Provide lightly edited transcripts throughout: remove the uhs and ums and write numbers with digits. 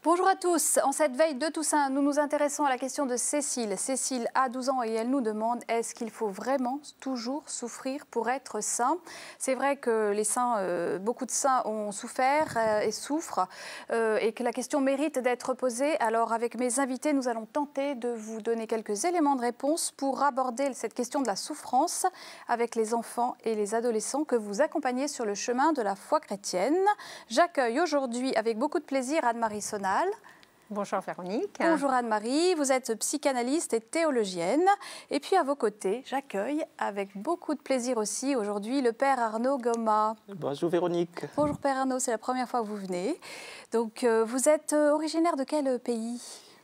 Bonjour à tous. En cette veille de Toussaint, nous nous intéressons à la question de Cécile. Cécile a 12 ans et elle nous demande est-ce qu'il faut vraiment toujours souffrir pour être saint? C'est vrai que les saints, beaucoup de saints ont souffert et souffrent et que la question mérite d'être posée. Alors avec mes invités, nous allons tenter de vous donner quelques éléments de réponse pour aborder cette question de la souffrance avec les enfants et les adolescents que vous accompagnez sur le chemin de la foi chrétienne. J'accueille aujourd'hui avec beaucoup de plaisir Anne-Marie Sonal. Bonjour Véronique. Bonjour Anne-Marie, vous êtes psychanalyste et théologienne. Et puis à vos côtés, j'accueille avec beaucoup de plaisir aussi aujourd'hui le Père Arnaud Goma. Bonjour Véronique. Bonjour Père Arnaud, c'est la première fois que vous venez. Donc vous êtes originaire de quel pays?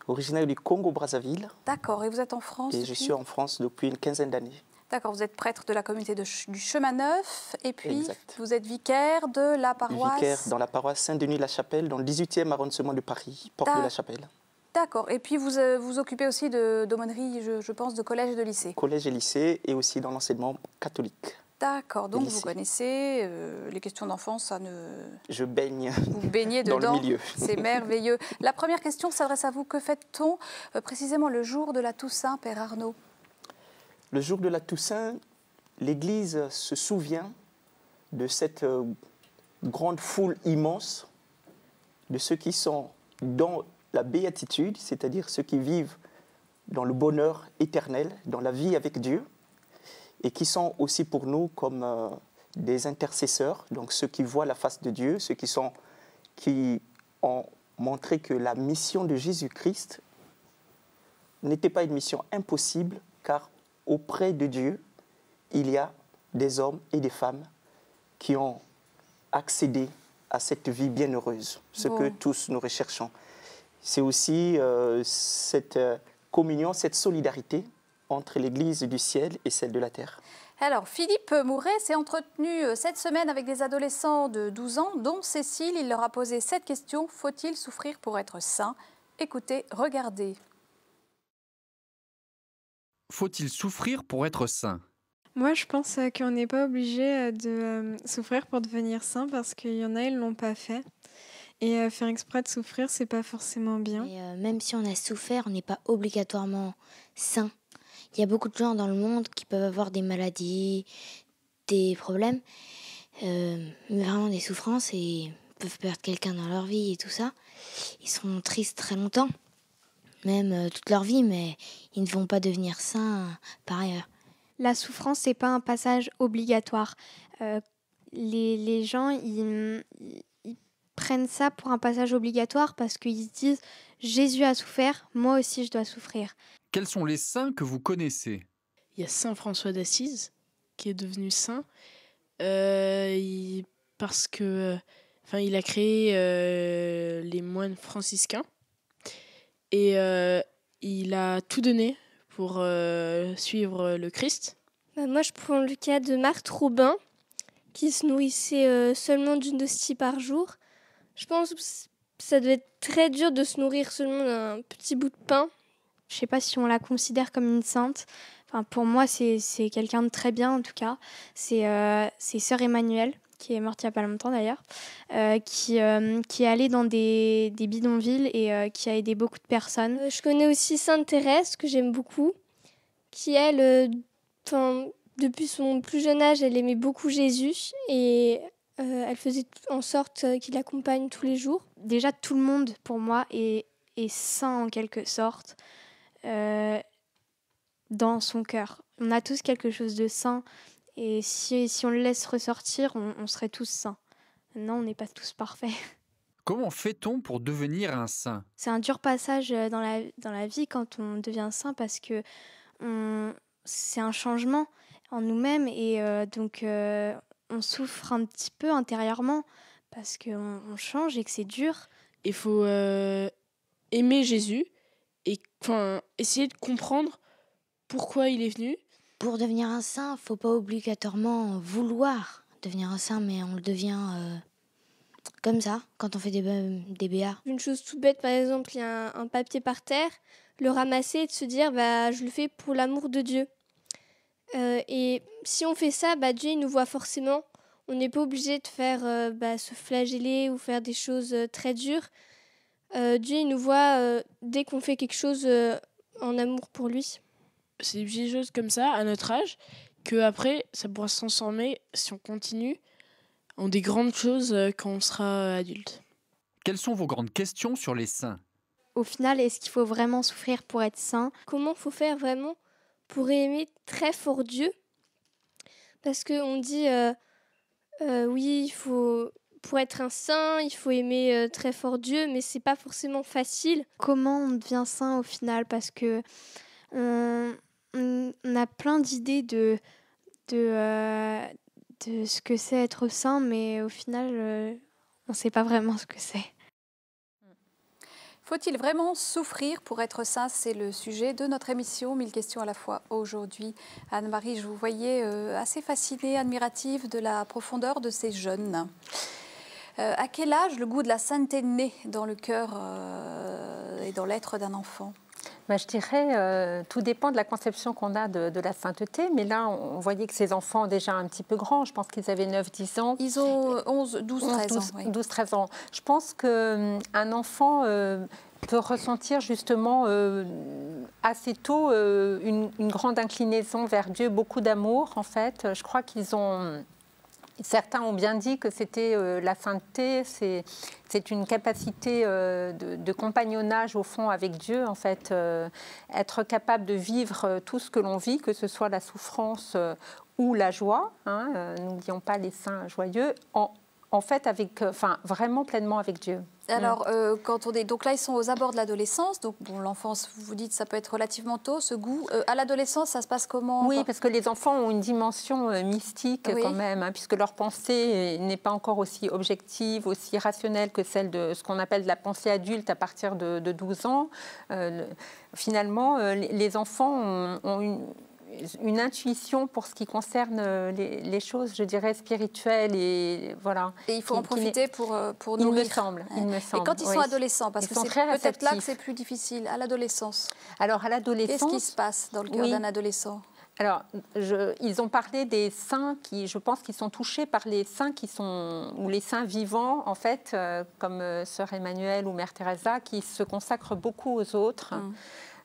Originaire du Congo-Brazzaville. D'accord, et vous êtes en France Et je suis en France depuis une quinzaine d'années. D'accord, vous êtes prêtre de la communauté du Chemin Neuf et puis Exact. Vous êtes vicaire de la paroisse... Vicaire dans la paroisse Saint-Denis-la-Chapelle, dans le 18e arrondissement de Paris, porte de la Chapelle. D'accord, et puis vous vous occupez aussi d'aumônerie, je pense, de collège et de lycée. Collège et lycée et aussi dans l'enseignement catholique. D'accord, donc vous connaissez les questions d'enfance, ça ne... Je baigne vous baignez dedans, dans le milieu. C'est merveilleux. La première question s'adresse à vous. Que fait-on précisément le jour de la Toussaint, Père Arnaud? Le jour de la Toussaint, l'Église se souvient de cette grande foule immense, de ceux qui sont dans la béatitude, c'est-à-dire ceux qui vivent dans le bonheur éternel, dans la vie avec Dieu, et qui sont aussi pour nous comme des intercesseurs, donc ceux qui voient la face de Dieu, ceux qui ont montré que la mission de Jésus-Christ n'était pas une mission impossible, car auprès de Dieu, il y a des hommes et des femmes qui ont accédé à cette vie bienheureuse, ce que tous nous recherchons. C'est aussi cette communion, cette solidarité entre l'Église du ciel et celle de la terre. Alors, Philippe Mouret s'est entretenu cette semaine avec des adolescents de 12 ans, dont Cécile. Il leur a posé cette question: faut-il souffrir pour être saint? Écoutez, regardez. Faut-il souffrir pour être saint? Moi, je pense qu'on n'est pas obligé de souffrir pour devenir saint, parce qu'il y en a, ils ne l'ont pas fait. Et faire exprès de souffrir, c'est pas forcément bien. Et même si on a souffert, on n'est pas obligatoirement saint. Il y a beaucoup de gens dans le monde qui peuvent avoir des maladies, des problèmes, mais vraiment des souffrances, et peuvent perdre quelqu'un dans leur vie et tout ça. Ils seront tristes très longtemps, même toute leur vie, mais ils ne vont pas devenir saints par ailleurs. La souffrance, c'est pas un passage obligatoire. Les gens, ils prennent ça pour un passage obligatoire parce qu'ils se disent « Jésus a souffert, moi aussi je dois souffrir ». Quels sont les saints que vous connaissez? Il y a Saint François d'Assise qui est devenu saint parce que, il a créé les moines franciscains et il a tout donné pour suivre le Christ. Moi, je prends le cas de Marthe Robin, qui se nourrissait seulement d'une hostie par jour. Je pense que ça devait être très dur de se nourrir seulement d'un petit bout de pain. Je ne sais pas si on la considère comme une sainte. Enfin, pour moi, c'est quelqu'un de très bien, en tout cas. C'est Sœur Emmanuelle, qui est morte il n'y a pas longtemps d'ailleurs, qui est allée dans des bidonvilles et qui a aidé beaucoup de personnes. Je connais aussi Sainte Thérèse, que j'aime beaucoup, qui, elle, depuis son plus jeune âge, elle aimait beaucoup Jésus et elle faisait en sorte qu'il l'accompagne tous les jours. Déjà, tout le monde, pour moi, est saint en quelque sorte dans son cœur. On a tous quelque chose de saint et si on le laisse ressortir, on serait tous saints. Non, on n'est pas tous parfaits. Comment fait-on pour devenir un saint? C'est un dur passage dans la vie quand on devient saint parce que c'est un changement en nous-mêmes et donc on souffre un petit peu intérieurement parce qu'on change et que c'est dur. Il faut aimer Jésus et essayer de comprendre pourquoi il est venu. Pour devenir un saint, il ne faut pas obligatoirement vouloir devenir un saint, mais on le devient comme ça, quand on fait des BA. Une chose toute bête, par exemple, il y a un papier par terre, le ramasser et de se dire je le fais pour l'amour de Dieu. Et si on fait ça, Dieu il nous voit forcément. On n'est pas obligé de faire se flageller ou faire des choses très dures. Dieu il nous voit dès qu'on fait quelque chose en amour pour lui. C'est des petites choses comme ça, à notre âge, qu'après, ça pourra se transformer, si on continue, en des grandes choses quand on sera adulte. Quelles sont vos grandes questions sur les saints? Au final, est-ce qu'il faut vraiment souffrir pour être saint? Comment faut faire vraiment pour aimer très fort Dieu? Parce qu'on dit, oui, il faut, pour être un saint, il faut aimer très fort Dieu, mais c'est pas forcément facile. Comment on devient saint au final? Parce que on a plein d'idées de ce que c'est être saint, mais au final, on ne sait pas vraiment ce que c'est. Faut-il vraiment souffrir pour être saint? C'est le sujet de notre émission 1000 questions à la fois aujourd'hui. Anne-Marie, je vous voyais assez fascinée, admirative de la profondeur de ces jeunes. À quel âge le goût de la sainteté naît dans le cœur et dans l'être d'un enfant? Je dirais, tout dépend de la conception qu'on a de la sainteté. Mais là, on voyait que ces enfants, déjà un petit peu grands, je pense qu'ils avaient 9-10 ans. Ils ont 11, 12, 13 ans. Oui. 12-13 ans. Je pense qu'un enfant peut ressentir justement assez tôt une grande inclinaison vers Dieu, beaucoup d'amour en fait. Je crois qu'ils ont... Certains ont bien dit que c'était la sainteté, c'est une capacité de compagnonnage au fond avec Dieu, en fait, être capable de vivre tout ce que l'on vit, que ce soit la souffrance ou la joie, hein, n'oublions pas les saints joyeux, en fait, vraiment pleinement avec Dieu. Alors, quand on est... Donc là, ils sont aux abords de l'adolescence. Donc, bon, l'enfance, vous dites, ça peut être relativement tôt, ce goût. À l'adolescence, ça se passe comment? Oui, parce que les enfants ont une dimension mystique quand même, hein, puisque leur pensée n'est pas encore aussi objective, aussi rationnelle que celle de ce qu'on appelle la pensée adulte à partir de 12 ans. Finalement, les enfants ont une intuition pour ce qui concerne les choses, je dirais, spirituelles. Et, voilà, et il faut en profiter pour nourrir. Il me semble. Et quand ils sont adolescents, parce que c'est peut-être là que c'est plus difficile, à l'adolescence. Alors, à l'adolescence... Qu'est-ce qui se passe dans le cœur d'un adolescent? Alors, ils ont parlé des saints qui, je pense, qui sont touchés par les saints ou les saints vivants, en fait, comme Sœur Emmanuelle ou Mère Teresa, qui se consacrent beaucoup aux autres.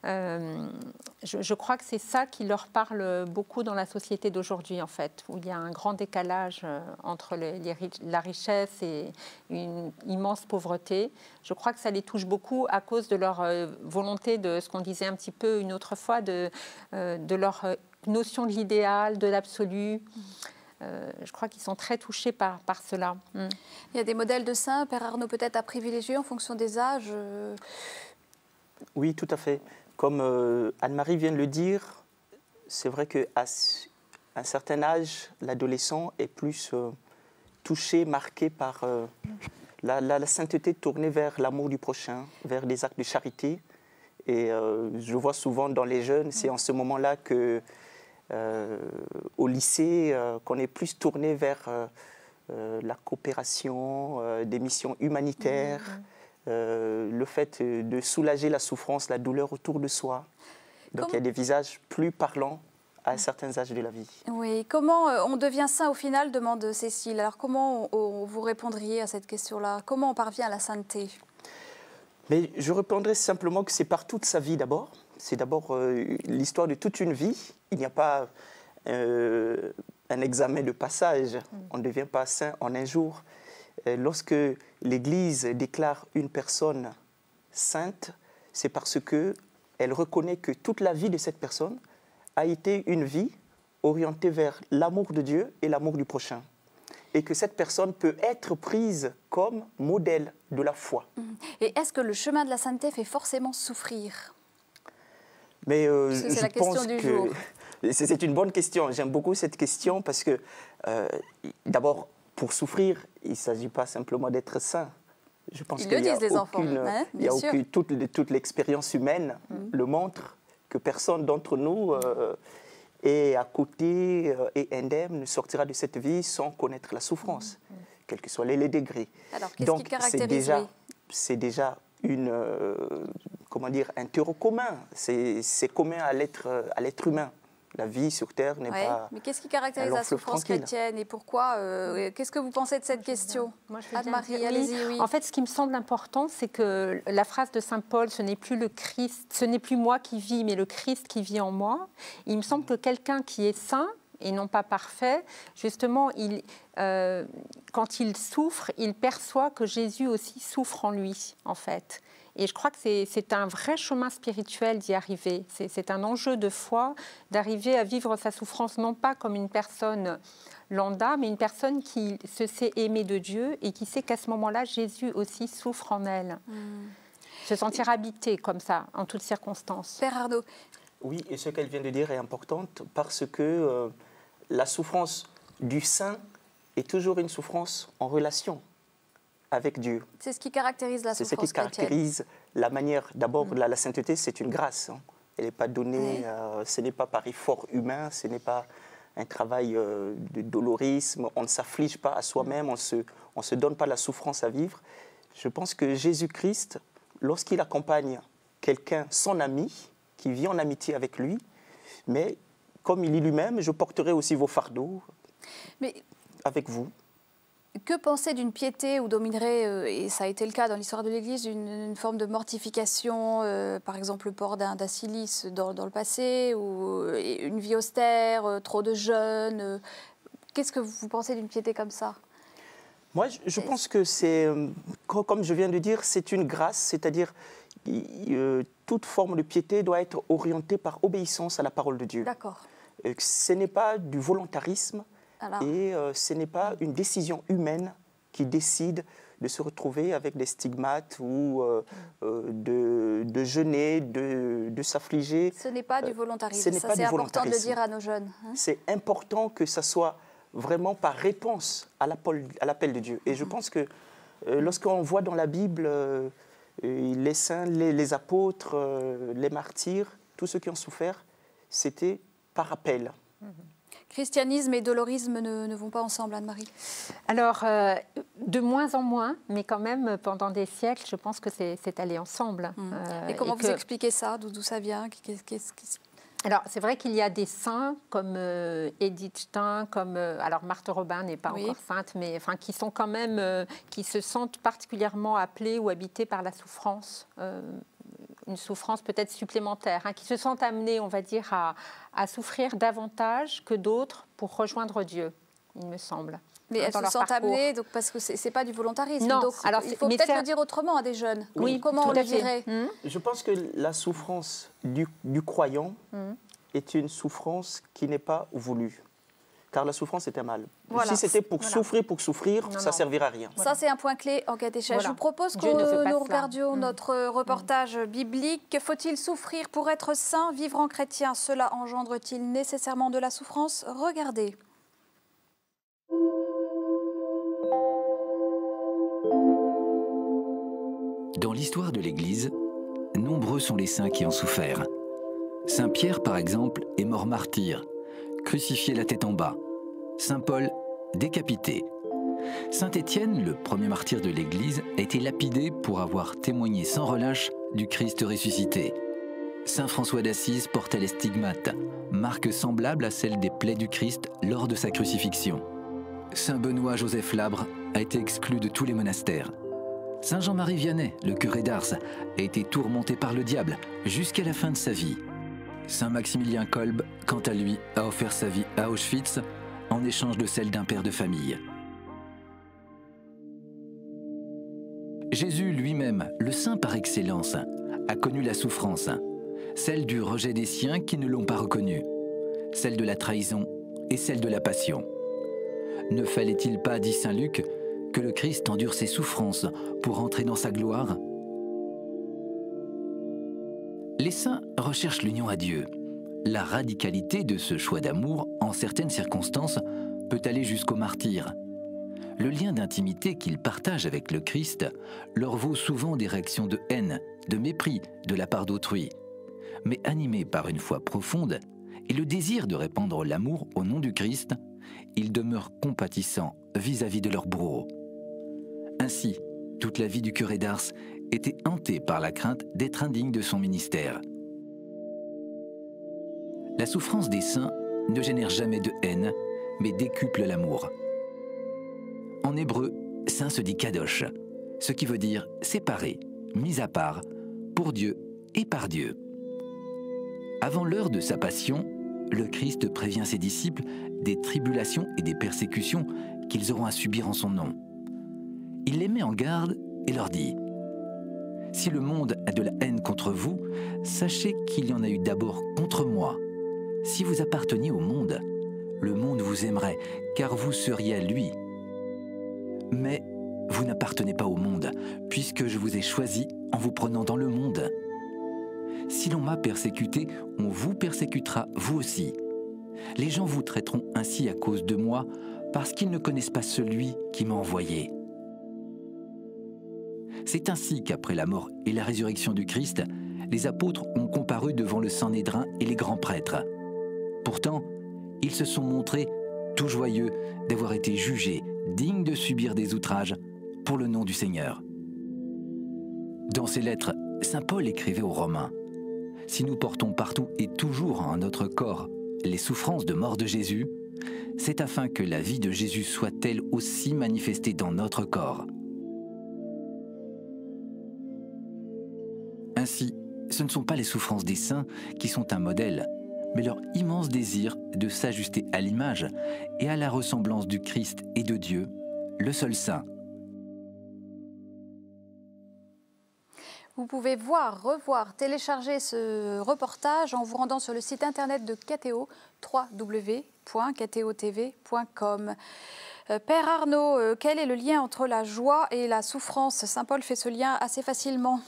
Je crois que c'est ça qui leur parle beaucoup dans la société d'aujourd'hui, en fait, où il y a un grand décalage entre la richesse et une immense pauvreté. Je crois que ça les touche beaucoup à cause de leur volonté de ce qu'on disait un petit peu une autre fois, de leur notion de l'idéal, de l'absolu. Je crois qu'ils sont très touchés par cela. Il y a des modèles de saints, Père Arnaud, peut-être à privilégier en fonction des âges? Oui, tout à fait. Comme Anne-Marie vient de le dire, c'est vrai qu'à un certain âge, l'adolescent est plus touché, marqué par la sainteté tournée vers l'amour du prochain, vers les actes de charité. Et je vois souvent dans les jeunes, c'est en ce moment-là qu'au lycée, qu'on est plus tourné vers la coopération, des missions humanitaires. Le fait de soulager la souffrance, la douleur autour de soi. Donc il y a des visages plus parlants à certains âges de la vie. Oui, comment on devient saint au final, demande Cécile. Alors comment vous répondriez à cette question-là? Comment on parvient à la sainteté? Mais je répondrais simplement que c'est par toute sa vie d'abord. C'est d'abord l'histoire de toute une vie. Il n'y a pas un examen de passage. On ne devient pas saint en un jour. Lorsque l'Église déclare une personne sainte, c'est parce qu'elle reconnaît que toute la vie de cette personne a été une vie orientée vers l'amour de Dieu et l'amour du prochain. Et que cette personne peut être prise comme modèle de la foi. Et est-ce que le chemin de la sainteté fait forcément souffrir? Mais c'est la question du jour. C'est une bonne question. J'aime beaucoup cette question parce que, d'abord, pour souffrir, il ne s'agit pas simplement d'être saint. Je pense Ils le disent, les enfants. Hein, il y a aucune, toute l'expérience humaine le montre que personne d'entre nous est à côté et indemne, ne sortira de cette vie sans connaître la souffrance, quels que soient les degrés. Alors, qu'est-ce qui caractérise? C'est déjà un terreau commun. C'est commun à l'être humain. La vie sur terre n'est pas. Mais qu'est-ce qui caractérise la souffrance chrétienne et pourquoi qu'est-ce que vous pensez de cette question? Anne-Marie, allez-y. Oui. En fait, ce qui me semble important, c'est que la phrase de saint Paul, ce n'est plus le Christ, ce n'est plus moi qui vis, mais le Christ qui vit en moi. Il me semble que quelqu'un qui est saint et non pas parfait, justement, quand il souffre, il perçoit que Jésus aussi souffre en lui, en fait. Et je crois que c'est un vrai chemin spirituel d'y arriver. C'est un enjeu de foi d'arriver à vivre sa souffrance, non pas comme une personne lambda, mais une personne qui se sait aimer de Dieu et qui sait qu'à ce moment-là, Jésus aussi souffre en elle. Se sentir habité comme ça, en toutes circonstances. Père Arnaud. Oui, et ce qu'elle vient de dire est importante parce que la souffrance du saint est toujours une souffrance en relation avec Dieu. C'est ce qui caractérise la souffrance chrétienne. C'est ce qui caractérise la manière. D'abord, la sainteté, c'est une grâce. Elle n'est pas donnée, ce n'est pas par effort humain, ce n'est pas un travail de dolorisme. On ne s'afflige pas à soi-même, on se donne pas la souffrance à vivre. Je pense que Jésus-Christ, lorsqu'il accompagne quelqu'un, son ami, qui vit en amitié avec lui, mais comme il dit lui-même, je porterai aussi vos fardeaux avec vous. Que penser d'une piété où dominerait, et ça a été le cas dans l'histoire de l'Église, une forme de mortification, par exemple le port d'un cilice dans le passé, ou une vie austère, trop de jeûne. Qu'est-ce que vous pensez d'une piété comme ça? Moi, je pense que c'est, comme je viens de dire, c'est une grâce, c'est-à-dire toute forme de piété doit être orientée par obéissance à la parole de Dieu. D'accord. Ce n'est pas du volontarisme. Et ce n'est pas une décision humaine qui décide de se retrouver avec des stigmates ou de jeûner, de s'affliger. Ce n'est pas du volontarisme. Ça, c'est important de le dire à nos jeunes. C'est important que ça soit vraiment par réponse à l'appel de Dieu. Et je pense que lorsqu'on voit dans la Bible les saints, les apôtres, les martyrs, tous ceux qui ont souffert, c'était par appel. Christianisme et dolorisme ne vont pas ensemble, Anne-Marie? Alors, de moins en moins, mais quand même, pendant des siècles, je pense que c'est allé ensemble. Et comment vous expliquez ça? D'où ça vient? Alors, c'est vrai qu'il y a des saints comme Edith Stein, comme alors Marthe Robin n'est pas encore sainte, mais enfin qui sont quand même qui se sentent particulièrement appelés ou habités par la souffrance. Une souffrance peut-être supplémentaire, qui se sentent amenés, on va dire, à souffrir davantage que d'autres pour rejoindre Dieu, il me semble. Mais elles se sentent amenées, donc, parce que ce n'est pas du volontarisme. Non. Donc, alors, il faut peut-être le dire autrement à des jeunes. Oui, comment on le dirait? Je pense que la souffrance du croyant est une souffrance qui n'est pas voulue. Car la souffrance est un mal. Voilà. Si c'était pour souffrir, ça ne servira à rien. Ça, c'est un point clé en catéchèse. Je vous propose que nous regardions notre reportage biblique. Faut-il souffrir pour être saint? Vivre en chrétien, cela engendre-t-il nécessairement de la souffrance? Regardez. Dans l'histoire de l'Église, nombreux sont les saints qui ont souffert. Saint Pierre, par exemple, est mort martyr, crucifié la tête en bas. Saint Paul, décapité. Saint Étienne, le premier martyr de l'Église, a été lapidé pour avoir témoigné sans relâche du Christ ressuscité. Saint François d'Assise portait les stigmates, marque semblable à celle des plaies du Christ lors de sa crucifixion. Saint Benoît Joseph Labre a été exclu de tous les monastères. Saint Jean-Marie Vianney, le curé d'Ars, a été tourmenté par le diable jusqu'à la fin de sa vie. Saint Maximilien Kolbe, quant à lui, a offert sa vie à Auschwitz en échange de celle d'un père de famille. Jésus lui-même, le saint par excellence, a connu la souffrance, celle du rejet des siens qui ne l'ont pas reconnu, celle de la trahison et celle de la passion. Ne fallait-il pas, dit saint Luc, que le Christ endure ses souffrances pour entrer dans sa gloire? Les saints recherchent l'union à Dieu. La radicalité de ce choix d'amour, en certaines circonstances, peut aller jusqu'au martyre. Le lien d'intimité qu'ils partagent avec le Christ leur vaut souvent des réactions de haine, de mépris de la part d'autrui. Mais animés par une foi profonde et le désir de répandre l'amour au nom du Christ, ils demeurent compatissants vis-à-vis de leurs bourreaux. Ainsi, toute la vie du curé d'Ars était hantée par la crainte d'être indigne de son ministère. La souffrance des saints ne génère jamais de haine, mais décuple l'amour. En hébreu, saint se dit kadosh, ce qui veut dire séparé, mis à part, pour Dieu et par Dieu. Avant l'heure de sa passion, le Christ prévient ses disciples des tribulations et des persécutions qu'ils auront à subir en son nom. Il les met en garde et leur dit « Si le monde a de la haine contre vous, sachez qu'il y en a eu d'abord contre moi. Si vous apparteniez au monde, le monde vous aimerait, car vous seriez à lui. Mais vous n'appartenez pas au monde, puisque je vous ai choisi en vous prenant dans le monde. Si l'on m'a persécuté, on vous persécutera vous aussi. Les gens vous traiteront ainsi à cause de moi, parce qu'ils ne connaissent pas celui qui m'a envoyé. » C'est ainsi qu'après la mort et la résurrection du Christ, les apôtres ont comparu devant le Sanhédrin et les grands prêtres. Pourtant, ils se sont montrés tout joyeux d'avoir été jugés, dignes de subir des outrages pour le nom du Seigneur. Dans ses lettres, saint Paul écrivait aux Romains « Si nous portons partout et toujours en notre corps les souffrances de mort de Jésus, c'est afin que la vie de Jésus soit elle aussi manifestée dans notre corps. » Ainsi, ce ne sont pas les souffrances des saints qui sont un modèle, mais leur immense désir de s'ajuster à l'image et à la ressemblance du Christ et de Dieu, le seul saint. Vous pouvez voir, revoir, télécharger ce reportage en vous rendant sur le site internet de KTO, www.ktotv.com. Père Arnaud, quel est le lien entre la joie et la souffrance? Saint Paul fait ce lien assez facilement.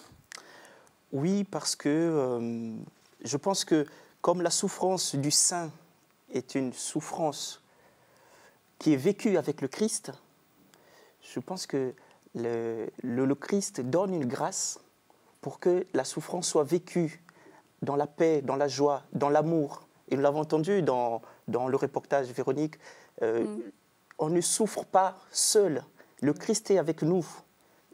Oui, parce que je pense que comme la souffrance du saint est une souffrance qui est vécue avec le Christ, je pense que le Christ donne une grâce pour que la souffrance soit vécue dans la paix, dans la joie, dans l'amour. Et nous l'avons entendu dans le reportage, Véronique, on ne souffre pas seul. Le Christ est avec nous.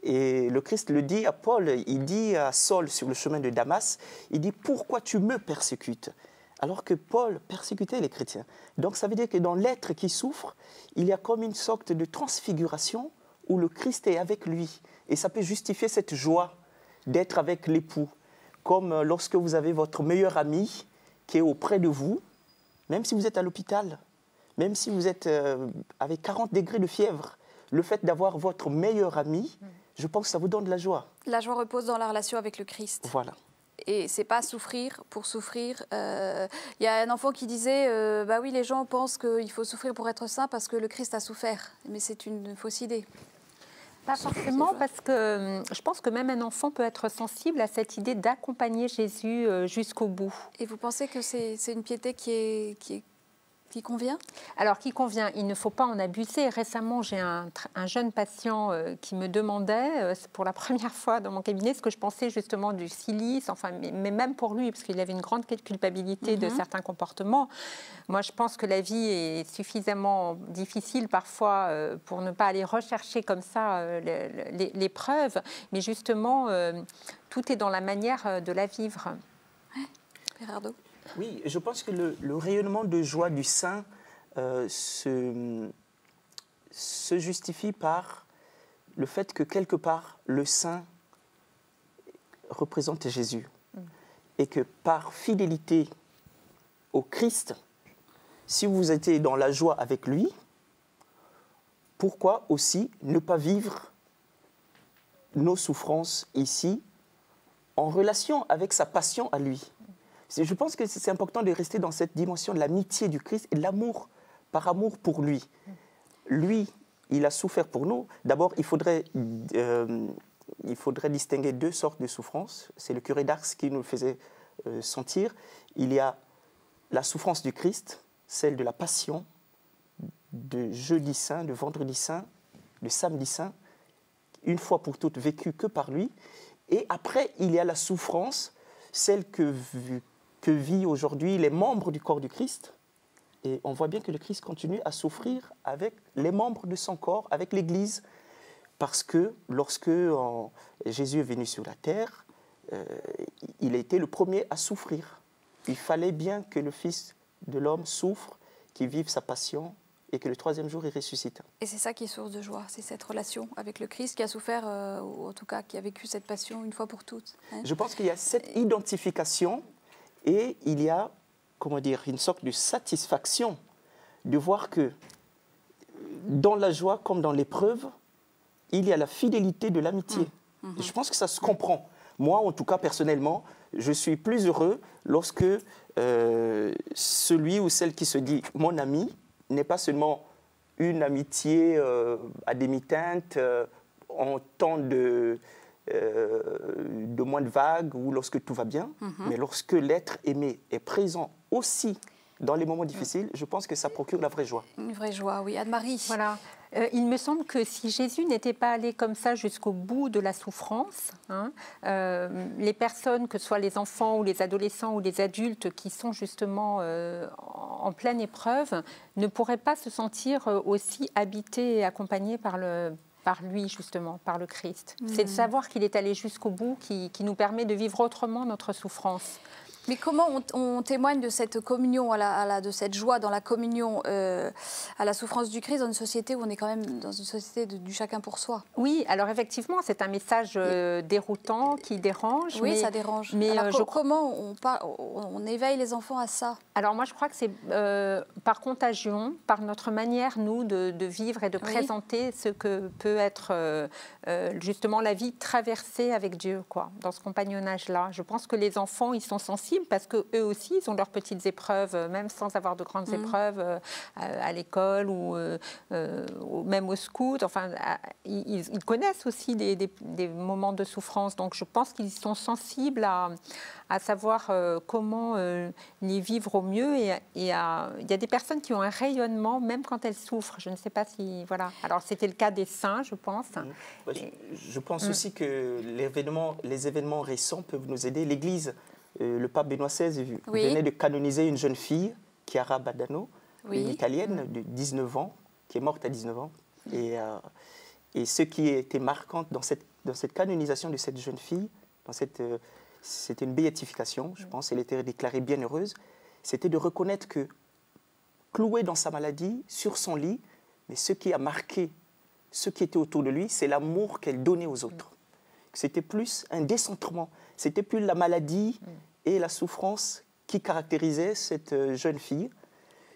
Et le Christ le dit à Paul, il dit à Saul sur le chemin de Damas, il dit « Pourquoi tu me persécutes ?» Alors que Paul persécutait les chrétiens. Donc ça veut dire que dans l'être qui souffre, il y a comme une sorte de transfiguration où le Christ est avec lui. Et ça peut justifier cette joie d'être avec l'époux. Comme lorsque vous avez votre meilleur ami qui est auprès de vous, même si vous êtes à l'hôpital, même si vous êtes avec 40 degrés de fièvre, le fait d'avoir votre meilleur ami, je pense que ça vous donne de la joie. La joie repose dans la relation avec le Christ. Voilà. Et c'est pas souffrir pour souffrir. Il y a un enfant qui disait bah oui, les gens pensent qu'il faut souffrir pour être saint parce que le Christ a souffert. Mais c'est une fausse idée. Pas forcément, parce que je pense que même un enfant peut être sensible à cette idée d'accompagner Jésus jusqu'au bout. Et vous pensez que c'est une piété qui convient? Alors, qui convient, il ne faut pas en abuser. Récemment, j'ai un jeune patient qui me demandait, pour la première fois dans mon cabinet, ce que je pensais justement du silice, enfin, mais même pour lui, parce qu'il avait une grande culpabilité de certains comportements. Moi, je pense que la vie est suffisamment difficile parfois pour ne pas aller rechercher comme ça les preuves, mais justement, tout est dans la manière de la vivre. Père Arnaud. Oui, je pense que le rayonnement de joie du saint se justifie par le fait que quelque part, le saint représente Jésus. Et que par fidélité au Christ, si vous étiez dans la joie avec lui, pourquoi aussi ne pas vivre nos souffrances ici en relation avec sa passion à lui? Je pense que c'est important de rester dans cette dimension de l'amitié du Christ et de l'amour, par amour pour lui. Lui, il a souffert pour nous. D'abord, il faudrait distinguer deux sortes de souffrances. C'est le curé d'Ars qui nous le faisait sentir. Il y a la souffrance du Christ, celle de la passion, de jeudi saint, de vendredi saint, de samedi saint, une fois pour toutes vécue que par lui. Et après, il y a la souffrance, celle que vivent aujourd'hui les membres du corps du Christ. Et on voit bien que le Christ continue à souffrir avec les membres de son corps, avec l'Église, parce que lorsque Jésus est venu sur la terre, il a été le premier à souffrir. Il fallait bien que le Fils de l'homme souffre, qu'il vive sa passion et que le troisième jour, il ressuscite. Et c'est ça qui est source de joie, c'est cette relation avec le Christ qui a souffert, ou en tout cas qui a vécu cette passion une fois pour toutes. Hein. Je pense qu'il y a cette identification et il y a, comment dire, une sorte de satisfaction de voir que dans la joie comme dans l'épreuve, il y a la fidélité de l'amitié. Et je pense que ça se comprend. Moi, en tout cas, personnellement, je suis plus heureux lorsque celui ou celle qui se dit mon ami n'est pas seulement une amitié à demi-teinte, en temps de moindre vague ou lorsque tout va bien, mais lorsque l'être aimé est présent aussi dans les moments difficiles, je pense que ça procure la vraie joie. Une vraie joie, oui. Anne-Marie. Voilà. Il me semble que si Jésus n'était pas allé comme ça jusqu'au bout de la souffrance, les personnes, que ce soit les enfants ou les adolescents ou les adultes qui sont justement en pleine épreuve, ne pourraient pas se sentir aussi habités et accompagnés par lui, justement, par le Christ. C'est de savoir qu'il est allé jusqu'au bout qui nous permet de vivre autrement notre souffrance. Mais comment on témoigne de cette communion, de cette joie dans la communion à la souffrance du Christ dans une société où on est quand même dans une société du chacun pour soi? Oui, alors effectivement, c'est un message déroutant qui dérange. Oui, ça dérange. Mais comment on éveille les enfants à ça? Alors moi, je crois que c'est par contagion, par notre manière, nous, de vivre et de présenter ce que peut être justement la vie traversée avec Dieu, quoi, dans ce compagnonnage-là. Je pense que les enfants, ils sont sensibles parce qu'eux aussi, ils ont leurs petites épreuves, même sans avoir de grandes épreuves à l'école ou même au scout. Enfin, ils connaissent aussi des moments de souffrance. Donc, je pense qu'ils sont sensibles à savoir comment les vivre au mieux. Et il y a des personnes qui ont un rayonnement, même quand elles souffrent. Je ne sais pas si... Voilà. Alors, c'était le cas des saints, je pense. Je pense aussi que les événements récents peuvent nous aider. L'Église... le pape Benoît XVI venait de canoniser une jeune fille, Chiara Badano, une Italienne de 19 ans, qui est morte à 19 ans. Et ce qui était marquant dans cette canonisation de cette jeune fille, c'était une béatification, je pense, elle était déclarée bienheureuse, c'était de reconnaître que, clouée dans sa maladie, sur son lit, mais ce qui a marqué ceux qui étaient autour de lui, c'est l'amour qu'elle donnait aux autres. C'était plus un décentrement, c'était plus la maladie et la souffrance qui caractérisaient cette jeune fille,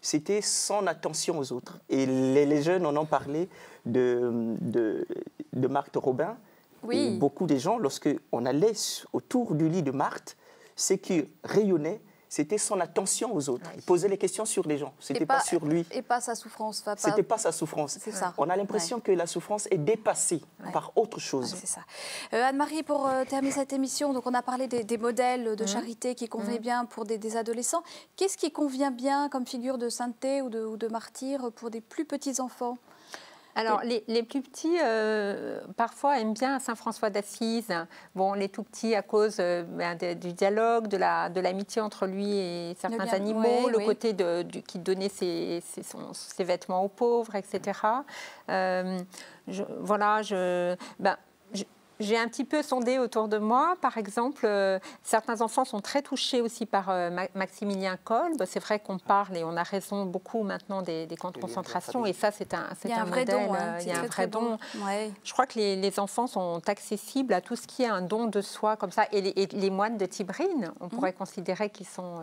c'était son attention aux autres. Et les jeunes en ont parlé de Marthe Robin. Oui. Et beaucoup des gens, lorsqu'on allait autour du lit de Marthe, ce qui rayonnait, c'était son attention aux autres. Il posait les questions sur les gens, c'était pas sur lui. Et pas sa souffrance. C'était pas sa souffrance. C'est ça. On a l'impression que la souffrance est dépassée par autre chose. C'est ça. Anne-Marie, pour terminer cette émission, donc on a parlé des modèles de charité qui convenaient bien pour des adolescents. Qu'est-ce qui convient bien comme figure de sainteté ou de martyr pour des plus petits enfants? Alors, les plus petits, parfois, aiment bien Saint François d'Assise. Bon, les tout petits, à cause du dialogue, de l'amitié entre lui et certains animaux, côté qui donnait ses vêtements aux pauvres, etc. J'ai un petit peu sondé autour de moi. Par exemple, certains enfants sont très touchés aussi par Maximilien Kolbe. C'est vrai qu'on parle, et on a raison, beaucoup maintenant des camps de concentration. Et ça, c'est un modèle. Il y a un vrai don. Ouais. Je crois que les enfants sont accessibles à tout ce qui est un don de soi, comme ça. Et les moines de Tibrine, on pourrait considérer qu'ils sont...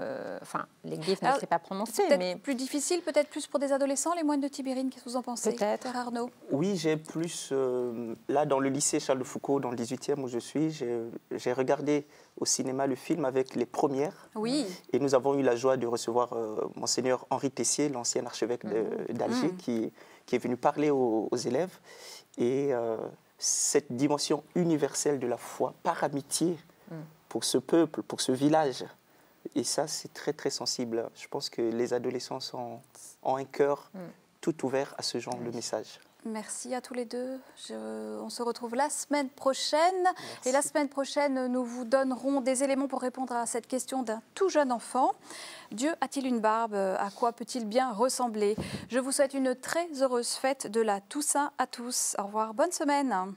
l'Église ne s'est pas prononcée. Peut-être plus difficile, peut-être plus pour des adolescents, les moines de Tibrine. Qu'est-ce que vous en pensez? Peut-être. Arnaud? Oui, j'ai plus... là, dans le lycée Charles de Foucault, dans le 18e où je suis, j'ai regardé au cinéma le film avec les premières. Oui. Et nous avons eu la joie de recevoir Monseigneur Henri Tessier, l'ancien archevêque d'Alger, qui est venu parler aux élèves. Et cette dimension universelle de la foi, par amitié, pour ce peuple, pour ce village. Et ça, c'est très, très sensible. Je pense que les adolescents ont un cœur tout ouvert à ce genre de message. Merci à tous les deux. On se retrouve la semaine prochaine. Merci. Et la semaine prochaine, nous vous donnerons des éléments pour répondre à cette question d'un tout jeune enfant. Dieu a-t-il une barbe? À quoi peut-il bien ressembler? Je vous souhaite une très heureuse fête de la Toussaint à tous. Au revoir, bonne semaine.